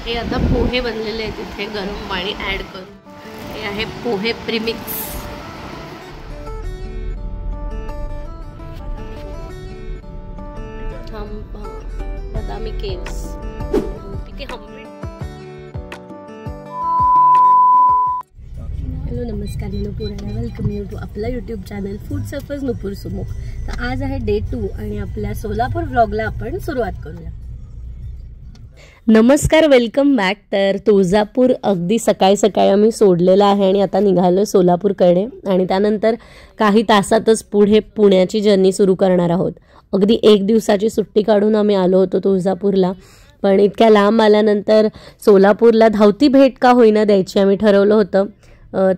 हे आता पोहे बनलेले आहेत इथे गरम पाणी ॲड करून. हे आहे पोहे प्रीमिक्स. बदामी केव्स तिथे हॅलो नमस्कार, मी नुपूर आणि वेलकम यू टू आपला यूट्यूब चॅनल फूड सर्फर्स नुपूर सुमुख. तर आज आहे डे 2 आणि आपल्या सोलापूर व्लॉगला आपण सुरुवात करूया. नमस्कार, वेलकम बॅक. तर तुळजापूर अगदी सकाळी सकाळी आम्ही सोडलेलं आहे आणि आता निघालो सोलापूरकडे आणि त्यानंतर काही तासातच पुढे पुण्याची जर्नी सुरू करणार आहोत. अगदी 1 दिवसाची सुट्टी काढून आम्ही आलो होतो तुळजापूरला, पण इतक्या लांब आल्यानंतर सोलापूरला धावती भेट का होईना द्यायची आम्ही ठरवलं होतं.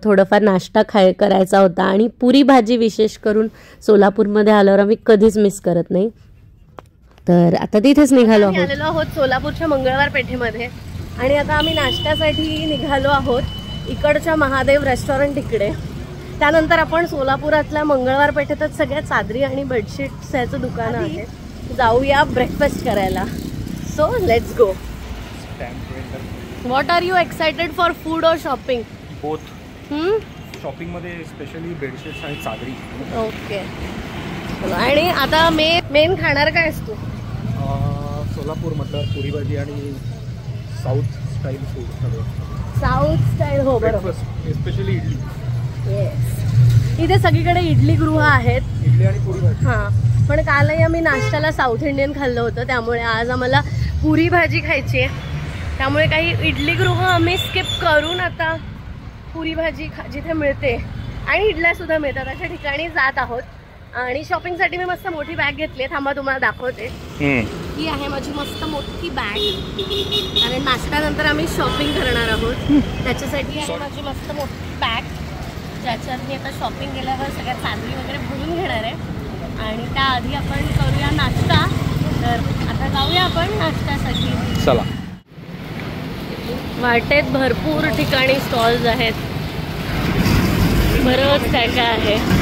थोडंफार नाश्ता करायचा होता आणि पुरी भाजी विशेष करून सोलापूरमध्ये आल्यावर आम्ही कधीच मिस करत नाही. तर आता तिथेच निघालो आहोत सोलापूरच्या मंगळवार पेठेमध्ये आणि आता आम्ही नाश्त्यासाठी निघालो आहोत इकडच्या महादेव रेस्टॉरंट इकडे. त्यानंतर आपण सोलापुरातल्या मंगळवार पेठेतच सगळ्या चादरी आणि बेडशीट्स याचं दुकान आहे, जाऊया ब्रेकफास्ट करायला. So let's go. What are you excited for food और शॉपिंग? बोथ. शॉपिंग मध्ये स्पेशली बेडशीट्स आणि चादरी. ओके. आणि आता मेन खाणार काय असतो? सोलापूर म्हटलं पुरी भाजी आणि साऊथ स्टाईल फूड सगळं. साऊथ स्टाईल, हो बरोबर. स्पेशली इडली. येस, इथे सगळीकडे इडली गृह आहेत. इडली आणि पुरी भाजी. हां, पण कालही आम्ही नाश्त्याला साऊथ इंडियन खाल्लं होतं, त्यामुळे आज आम्हाला पुरी भाजी खायची आहे. त्यामुळे काही इडली गृह आम्ही स्किप करून आता पुरी भाजी जिथे मिळते आणि इडल्या सुद्धा मिळतात अशा ठिकाणी जात आहोत. आणि शॉपिंगसाठी मी मस्त मोठी बॅग घेतली, थांबा तुम्हाला दाखवते. ही आहे माझी मस्त मोठी बॅग, आणि नाश्त्यानंतर आम्ही शॉपिंग करणार आहोत. त्याच्यासाठी आहे माझी मस्त मोठी बॅग, ज्याच्यात मी आता शॉपिंग केल्यावर सगळ्या चादरी वगैरे भरून घेणार आहे. आणि त्याआधी आपण करूया नाश्ता. तर आता जाऊया आपण नाश्त्यासाठी. चला. वाटेत भरपूर ठिकाणी स्टॉल्स आहेत, बरंच काय काय आहे.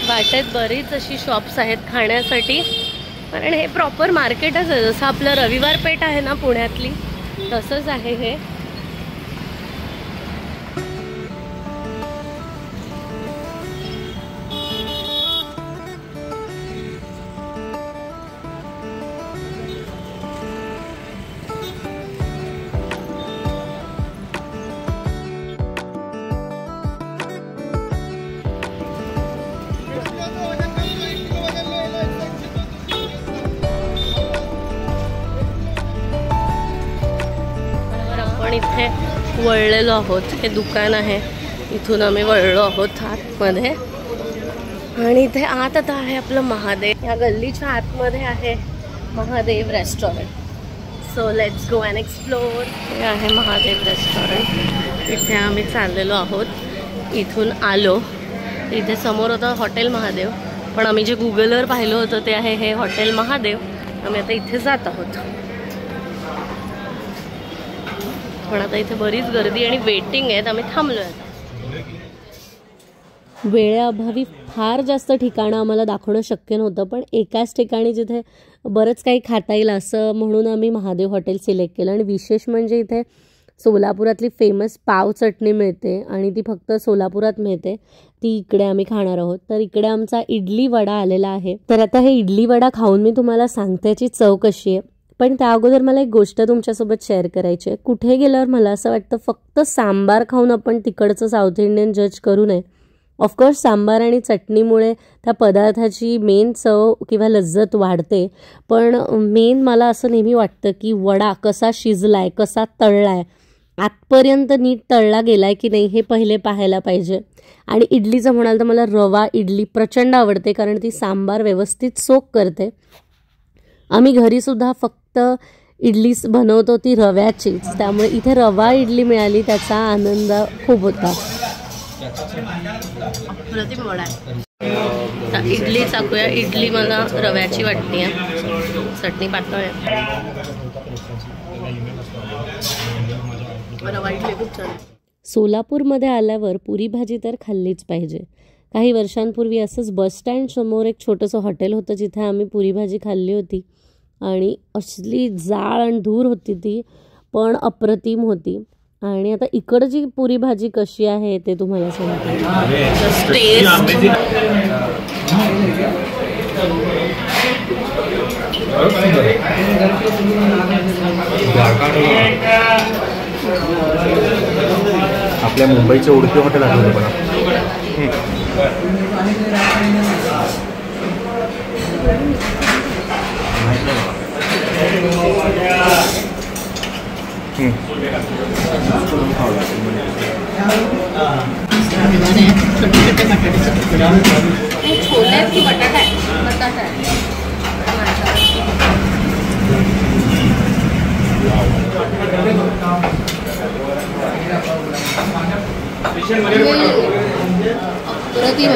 वाटेत बरीच अशी शॉप्स आहेत खाण्यासाठी, कारण हे प्रॉपर मार्केटच आहे. जसं आपलं रविवार पेठ आहे ना पुण्यातली, तसंच आहे हे. इथे वळलेलो आहोत, हे दुकान आहे, इथून आम्ही वळलो आहोत आतमध्ये. आणि इथे आत आता आहे आपलं महादेव. या गल्लीच्या आतमध्ये आहे Mahadev restaurant. So let's go and explore. हे आहे महादेव रेस्टॉरंट, इथे आम्ही चाललेलो आहोत. इथून आलो, इथे समोर होतं हॉटेल महादेव, पण आम्ही जे गुगलवर पाहिलं होतं ते आहे हे हॉटेल महादेव. आम्ही आता इथे जात आहोत. पण आता इथे बरीच गर्दी आणि वेटिंग आहेत, आम्ही थांबलो आहे. वेळेअभावी फार जास्त ठिकाणं आम्हाला दाखवणं शक्य नव्हतं, पण एकाच ठिकाणी जिथे बरंच काही खाता येईल असं म्हणून आम्ही महादेव हॉटेल सिलेक्ट केलं. आणि विशेष म्हणजे इथे सोलापुरातली फेमस पाव चटणी मिळते आणि ती फक्त सोलापुरात मिळते, ती इकडे आम्ही खाणार आहोत. तर इकडे आमचा इडली वडा आलेला आहे. तर आता हे इडली वडा खाऊन मी तुम्हाला सांगते याची चव कशी आहे. पण त्या अगोदर मला एक गोष्ट तुमच्यासोबत शेअर करायची आहे. कुठे गेल्यावर मला असं वाटतं फक्त सांबार खाऊन आपण तिकडचं साऊथ इंडियन जज करू नये. ऑफकोर्स सांबार आणि चटणीमुळे त्या पदार्थाची मेन चव किंवा लज्जत वाढते, पण मेन मला असं नेहमी वाटतं की वडा कसा शिजलाय, कसा तळलाय, आतपर्यंत नीट तळला गेलाय की नाही हे पहिले पाहायला पाहिजे. आणि इडलीचं म्हणाल तर मला रवा इडली प्रचंड आवडते, कारण ती सांबार व्यवस्थित सोक करते. आम्ही घरीसुद्धा फक्त इडली बनवतो ती रव्याचीच, त्यामुळे इथे रवा इडली मिळाली त्याचा आनंद खूप होता. अप्रतिम वडा आहे. इडली टाकूया. इडली मला रव्याची वाटते आहे, चटणी पातळ आहे. रवा इडली खूप छान. सोलापूरमध्ये आल्यावर पुरी भाजी तर खाल्लीच पाहिजे. काही वर्षांपूर्वी असंच बस स्टँड समोर एक छोटंसं हॉटेल होतं जिथे आम्ही पुरी भाजी खाल्ली होती. आणि असली जाळ आणि धूर होती ती, पण अप्रतिम होती. आणि आता इकडची पुरी भाजी कशी आहे ते तुम्हाला सांगते. आपल्या मुंबईचे उडपी हॉटेल आठवलं मला. छोले की बटाटा आहे? बटाटा आहे. अप्रतिम,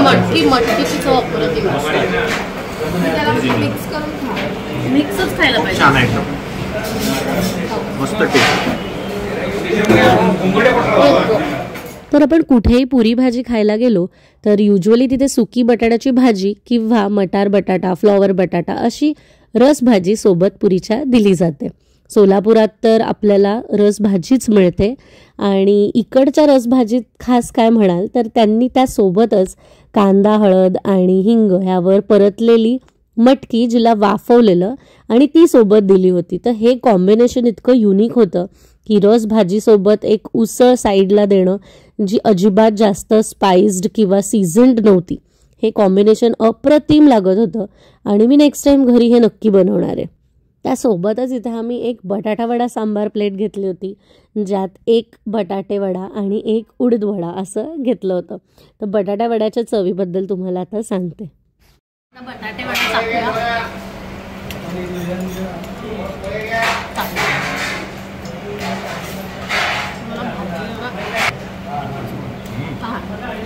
मटकी मटकीची चव अप्रतिम. मिक्स करून मिक्सच खायला पाहिजे. छान आहे एकदम, मस्त टेस्ट. तर आपण कुठेही पुरी भाजी खायला गेलो तर युजली तिथे सुकी बटाट्याची भाजी किंवा मटार बटाटा, फ्लॉवर बटाटा अशी रसभाजी सोबत पुरीच्या दिली जाते. सोलापुरात तर आपल्याला रसभाजीच मिळते आणि इकडच्या रसभाजीत खास काय म्हणाल तर त्यांनी त्यासोबतच कांदा, हळद आणि हिंग ह्यावर परतलेली मटकी जिला वाफवलेलं आणि ती सोबत दिली होती. तर हे कॉम्बिनेशन इतकं युनिक होतं की रसभाजीसोबत एक उसळ साईडला देणं जी अजिबात जास्त स्पाइस्ड किंवा सीझन्ड नव्हती. हे कॉम्बिनेशन अप्रतिम लागत होतं आणि मी नेक्स्ट टाईम घरी हे नक्की बनवणार आहे. त्यासोबतच इथे आम्ही एक बटाटा वडा सांबार प्लेट घेतली होती, ज्यात एक बटाटे वडा आणि एक उडीद वडा असं घेतलं होतं. तर बटाटा वड्याच्या चवीबद्दल तुम्हाला आता सांगते. बटाटे वडा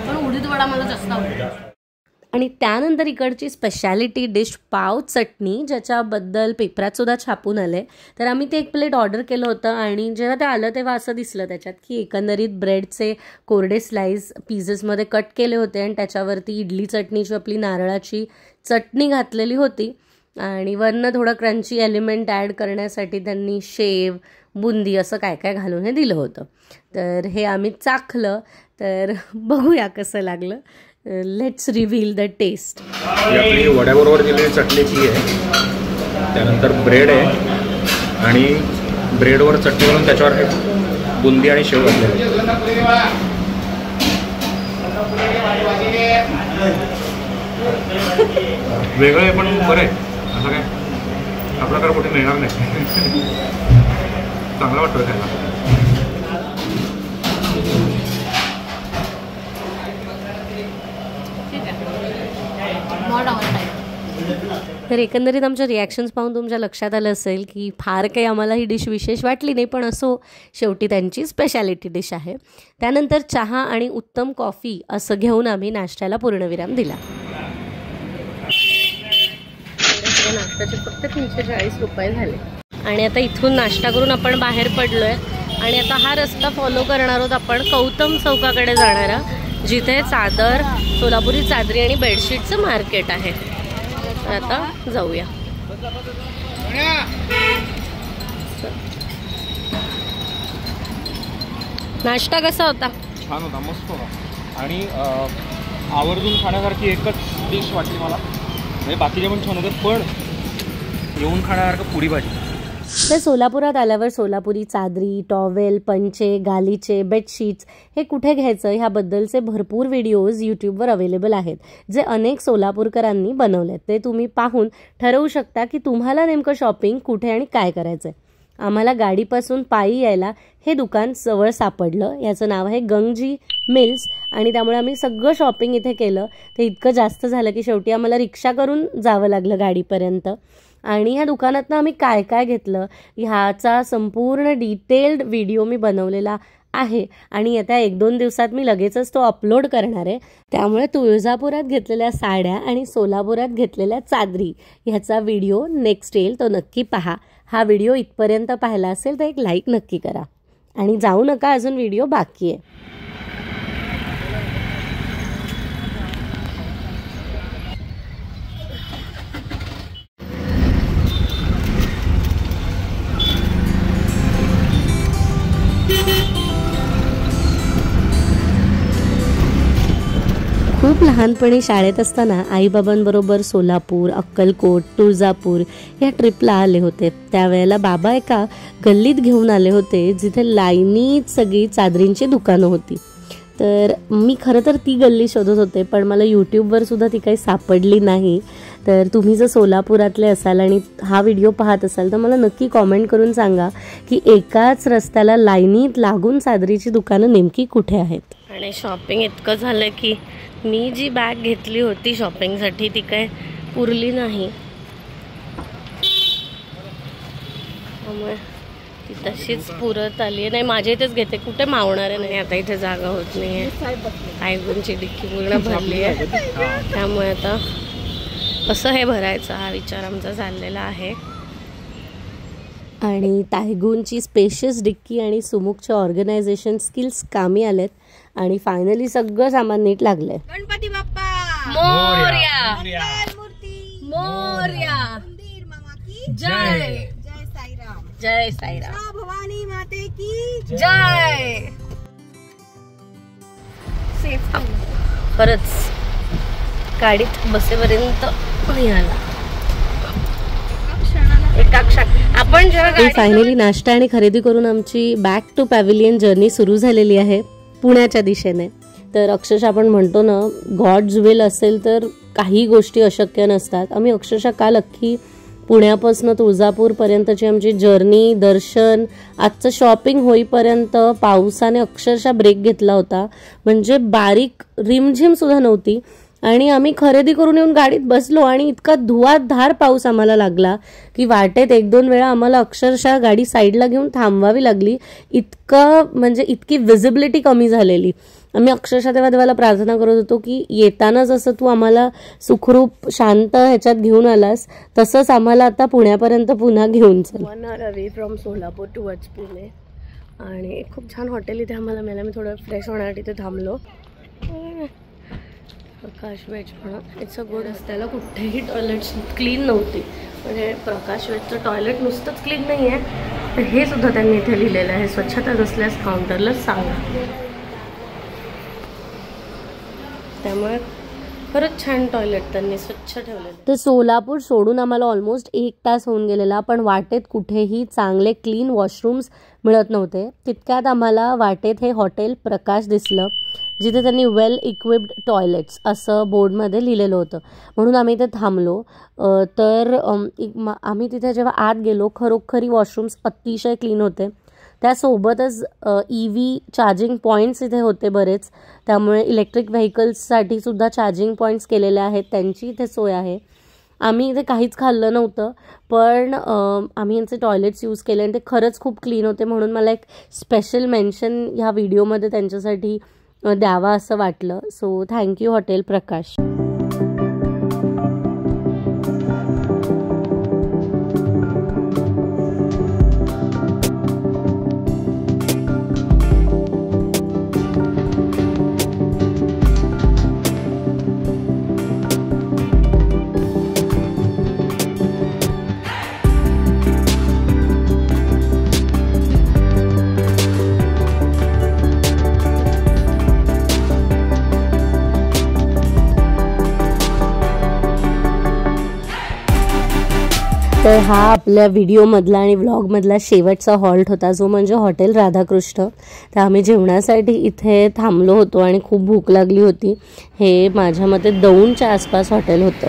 पण उडीद वडा मला जास्त आवडतो. आणि त्यानंतर इकडची स्पेशालिटी डिश पाव चटणी, ज्याच्याबद्दल पेपरात सुद्धा छापून आले. तर आम्ही ते एक प्लेट ऑर्डर केलं होतं आणि जेव्हा ते आलं तेव्हा असं दिसलं त्याच्यात की एकंदरीत ब्रेडचे कोरडे स्लाइस पीसेसमध्ये कट केले होते आणि त्याच्यावरती इडली चटणीची आपली नारळाची चटणी घातलेली होती आणि वरनं थोडं क्रंची एलिमेंट ॲड करण्यासाठी त्यांनी शेव, बुंदी असं काय काय घालून हे दिलं होतं. तर हे आम्ही चाखलं, तर बघूया कसं लागलं. Let's reveal the taste. आपली वड्याबरोबर दिलेली चटणी ती आहे, त्यानंतर ब्रेड आहे आणि ब्रेडवर चटणी करून त्याच्यावर बुंदी आणि शेव घातलेली. वेगळं आहे पण बरं आहे. असं काय हा प्रकार कुठे मिळणार नाही. चांगला वाटतं खायला. तर एकंदरीत आमच्या रिॲक्शन्स पाहून तुमच्या लक्षात आलं असेल की फार काही आम्हाला ही डिश विशेष वाटली नाही, पण असो शेवटी त्यांची स्पेशालिटी डिश आहे. त्यानंतर चहा आणि उत्तम कॉफी असं घेऊन आम्ही नाश्त्याला पूर्णविराम दिला. नाश्त्याचे फक्त 340 रुपये झाले. आणि आता इथून नाश्ता करून आपण बाहेर पडलो आहे आणि आता हा रस्ता फॉलो करणार आहोत आपण गौतम चौकाकडे जाणारा, जिथे चादर, सोलापुरी चादरी आणि बेडशीटचं मार्केट आहे. आता जाऊया. नाश्ता कसा होता? छान होता, मस्त होता. आणि आवर्जून खाण्यासारखी एकच डिश वाटली मला. म्हणजे बाकीचे पण छान होते, पण येऊन खाण्यासारखं पुरी भाजी. तर सोलापुरात आल्यावर सोलापुरी चादरी, टॉवेल, पंचे, गालीचे, बेडशीट्स हे कुठे घ्यायचं ह्याबद्दलचे भरपूर व्हिडिओज यूट्यूबवर अवेलेबल आहेत, जे अनेक सोलापूरकरांनी बनवलेत. ते तुम्ही पाहून ठरवू शकता की तुम्हाला नेमकं शॉपिंग कुठे आणि काय करायचं आहे. आम्हाला गाडीपासून पायी यायला हे दुकान जवळ सापडलं. याचं नाव आहे गंगजी मिल्स आणि त्यामुळे आम्ही सगळं शॉपिंग इथे केलं. ते इतकं जास्त झालं की शेवटी आम्हाला रिक्षा करून जावं लागलं गाडीपर्यंत. आणि ह्या दुकानातनं आम्ही काय काय घेतलं ह्याचा संपूर्ण डिटेल्ड व्हिडिओ मी बनवलेला आहे आणि येत्या 1-2 दिवसात मी लगेचच तो अपलोड करणार आहे. त्यामुळे तुळजापुरात घेतलेल्या साड्या आणि सोलापुरात घेतलेल्या चादरी ह्याचा व्हिडिओ नेक्स्ट येईल, तो नक्की पहा. हा व्हिडिओ इथपर्यंत पाहिला असेल तर एक लाईक नक्की करा आणि जाऊ नका, अजून व्हिडिओ बाकी आहे. लहानपणी शाळेत असताना आईबाबांबरोबर सोलापूर, अक्कलकोट, तुळजापूर या ट्रिपला आले होते. त्यावेळेला बाबा एका गल्लीत घेऊन आले होते जिथे लाईनीत सगळी चादरींची दुकानं होती. तर मी खरं तर ती गल्ली शोधत होते, पण मला यूट्यूबवर सुद्धा ती काही सापडली नाही. तर तुम्ही जर सोलापुरातले असाल आणि हा व्हिडिओ पाहत असाल तर मला नक्की कॉमेंट करून सांगा की एकाच रस्त्याला लाईनीत लागून चादरीची दुकानं नेमकी कुठे आहेत. आणि शॉपिंग इतकं झालं की मी जी बॅग घेतली होती शॉपिंगसाठी ती काय पुरली नाही, त्यामुळे ती तशीच पुरत आली. नाही माझ्या इथेच घेते, कुठे मावणार आहे नाही, आता इथे जागा होत नाही आहे. आयगोनची डिक्की पूर्ण भरली आहे, त्यामुळे आता कसं हे भरायचं हा विचार आमचा चाललेला आहे. आणि तायगूनची स्पेशियस डिक्की आणि सुमुखचे ऑर्गनायझेशन स्किल्स कामी आलेत आणि फायनली सगळं सामान नीट लागलंय. गणपती बाप्पा मोरया, मोरया, जय जय साईराम, जय साईराम, भवानी माते की जय. खरंच गाडीत बसेपर्यंत आपण फायनली नाश्ता आणि खरेदी करून आमची बॅक टू पॅव्हिलियन जर्नी सुरू झालेली आहे पुण्याच्या दिशेने. तर अक्षरशः आपण म्हणतो ना, गॉड्स विल असेल तर काही गोष्टी अशक्य नसतात. आम्ही अक्षरशः काल अख्खी पुण्यापासून तुळजापूरपर्यंतची आमची जर्नी, दर्शन, आजचं शॉपिंग होईपर्यंत पावसाने अक्षरशः ब्रेक घेतला होता. म्हणजे बारीक रिमझिम सुद्धा नव्हती. आणि आम्ही खरेदी करून येऊन गाडीत बसलो आणि इतका धुवाधार पाऊस आम्हाला लागला की वाटेत 1-2 वेळा आम्हाला अक्षरशः गाडी साईडला घेऊन थांबवावी लागली. म्हणजे इतकी विजिबिलिटी कमी झालेली. आम्ही अक्षरशः तेव्हा देवाला प्रार्थना करत होतो की येताना जसं तू आम्हाला सुखरूप शांत ह्याच्यात घेऊन आलास तसंच आम्हाला आता पुण्यापर्यंत पुन्हा घेऊन चल. 1 hour away from Solapur towards Pune. आणि खूप छान हॉटेल इथे आम्हाला मिळालं. मी थोडं फ्रेश होण्यासाठी तिथे थांबलो. प्रकाश वेज म्हणून इट्स अ गुड. त्याला कुठेही टॉयलेट्स क्लीन नव्हती. म्हणजे प्रकाश वेजचं टॉयलेट नुसतंच क्लीन नाही आहे, तर हे सुद्धा त्यांनी इथे लिहिलेलं आहे, स्वच्छता नसल्यास काउंटरला सांगा. त्यामुळे खरंच छान टॉयलेट त्यांनी स्वच्छ ठेवलेलं. तर सोलापूर सोडून आम्हाला ऑलमोस्ट 1 तास होऊन गेलेला, पण वाटेत कुठेही चांगले क्लीन वॉशरूम्स मिळत नव्हते. तितक्यात आम्हाला वाटेत हे हॉटेल प्रकाश दिसलं, जिथे त्यांनी वेल इक्विप्ड टॉयलेट्स असं बोर्डमध्ये लिहिलेलं होतं. म्हणून आम्ही इथे थांबलो. तर आम्ही तिथे जेव्हा आत गेलो, खरोखरी वॉशरूम्स अतिशय क्लीन होते. त्यासोबतच EV चार्जिंग पॉईंट्स इथे होते बरेच, त्यामुळे इलेक्ट्रिक व्हेकल्ससाठी सुद्धा चार्जिंग पॉईंट्स केलेले आहेत, त्यांची इथे सोय आहे. आम्ही इथे काहीच खाल्लं नव्हतं, पण आम्ही यांचे टॉयलेट्स यूज केले आणि ते खरंच खूप क्लीन होते. म्हणून मला एक स्पेशल मेन्शन ह्या व्हिडिओमध्ये त्यांच्यासाठी द्यावा असं वाटलं. सो थँक्यू हॉटेल प्रकाश. तर हा आपल्या व्हिडिओमधला आणि व्लॉगमधला शेवटचा हॉल्ट होता, जो म्हणजे हॉटेल राधाकृष्ण. तर आम्ही जेवणासाठी इथे थांबलो होतो आणि खूप भूक लागली होती. हे माझ्या मते दौंडच्या आसपास हॉटेल होतं.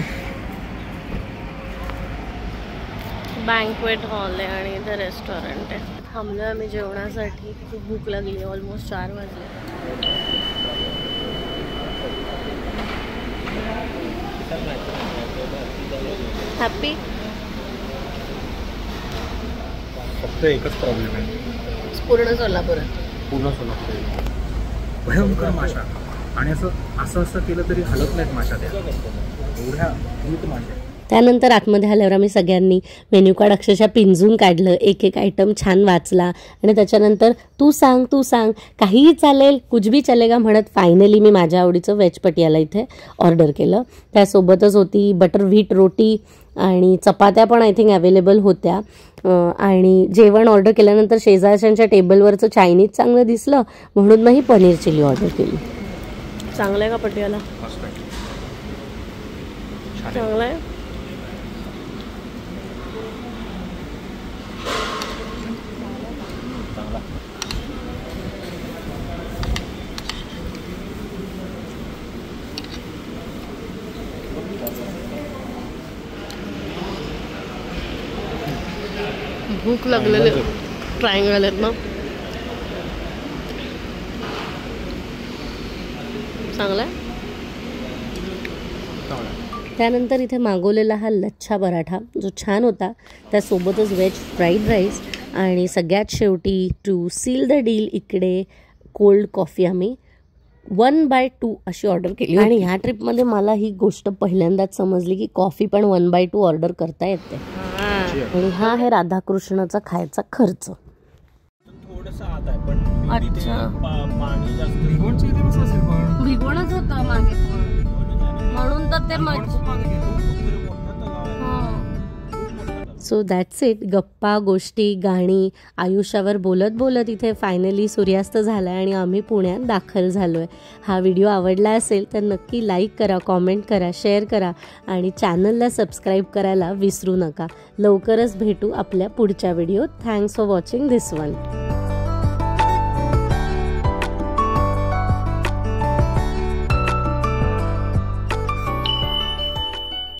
बँक्वेट हॉल आहे आणि इथं रेस्टॉरंट आहे. थांबलो आम्ही जेवणासाठी, खूप भूक लागली. ऑलमोस्ट 4 वाजले. हॅपी. फक्त एकच प्रॉब्लेम आहे, पूर्ण सोलापूर भयंकर माशा. आणि असं केलं तरी हलत नाहीत माशा, त्या एवढ्या भूत माशा. त्यानंतर आतमध्ये आल्यावर आम्ही सगळ्यांनी मेन्यू कार्ड अक्षरशः पिंजून काढलं, एक आयटम छान वाचला आणि त्याच्यानंतर तू सांग काहीही चालेल, कुछ भी चलेगा म्हणत फायनली मी माझ्या आवडीचं व्हेज पटियाला इथे ऑर्डर केलं. त्यासोबतच होती बटर व्हीट रोटी आणि चपात्या पण आय थिंक अवेलेबल होत्या. आणि जेवण ऑर्डर केल्यानंतर शेजारच्यांच्या टेबलवरचं चायनीज चांगलं दिसलं म्हणून मग ही पनीर चिली ऑर्डर केली. चांगलं आहे का पटियाला? चांगला आहे. चांगला. भूक लागलेली ट्रायंगल आहेत ना. चांगला आहे. त्यानंतर इथे मागवलेला हा लच्छा पराठा जो छान होता, त्यासोबतच व्हेज फ्राईड राईस आणि सगळ्यात शेवटी टू सील द डील इकडे कोल्ड कॉफी आम्ही 1/2 अशी ऑर्डर केली. आणि ह्या ट्रिपमध्ये मला ही गोष्ट पहिल्यांदाच समजली की कॉफी पण 1/2 ऑर्डर करता येते. आणि हा आहे राधाकृष्णाचा खायचा खर्च. थोडंसं आत आहे पण अच्छा. पाणी जास्त भिगवणचं इथे कसं असेल पण भिगवणच होतं मागे म्हणून तर ते सो दॅट्स इट. गप्पा गोष्टी गाणी आयुष्यावर बोलत बोलत इथे फायनली सूर्यास्त झाला आणि आम्ही पुण्यात दाखल झालो आहे. हा व्हिडिओ आवडला असेल तर नक्की लाईक करा, कॉमेंट करा, शेअर करा आणि चॅनलला सबस्क्राईब करायला विसरू नका. लवकरच भेटू आपल्या पुढच्या व्हिडिओत. Thanks for watching this one.